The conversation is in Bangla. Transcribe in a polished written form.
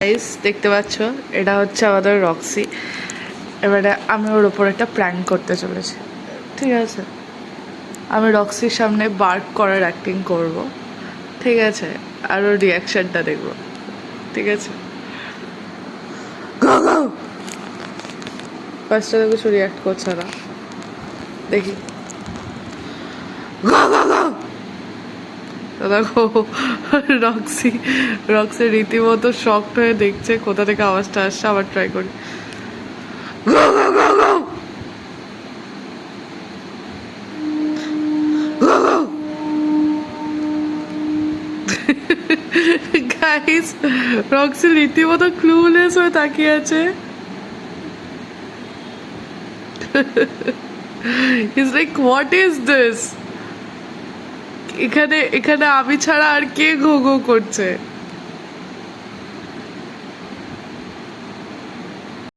গাইস দেখতে পাচ্ছ, এটা হচ্ছে আমাদের রক্সি। এবারে আমি ওর ওপর একটা প্র্যাঙ্ক করতে চলেছি, ঠিক আছে? আমি রক্সির সামনে বার্ক করার অ্যাক্টিং করব, ঠিক আছে? আর ওর রিয়াকশনটা দেখব, ঠিক আছে? ফার্স্টে তো কিছু রিয়াক্ট করছে না, দেখি। দেখো, রক্সি রক্সি রীতিমতো শকড হয়ে দেখছে কোথা থেকে আওয়াজটা আসছে। আবার ট্রাই করি। গাইস, রক্সি রীতিমতো ক্লুলেস হয়ে তাকিয়ে আছে। Is like, what is this? এখানে এখানে আমি ছাড়া আর কে ঘো ঘো করছে?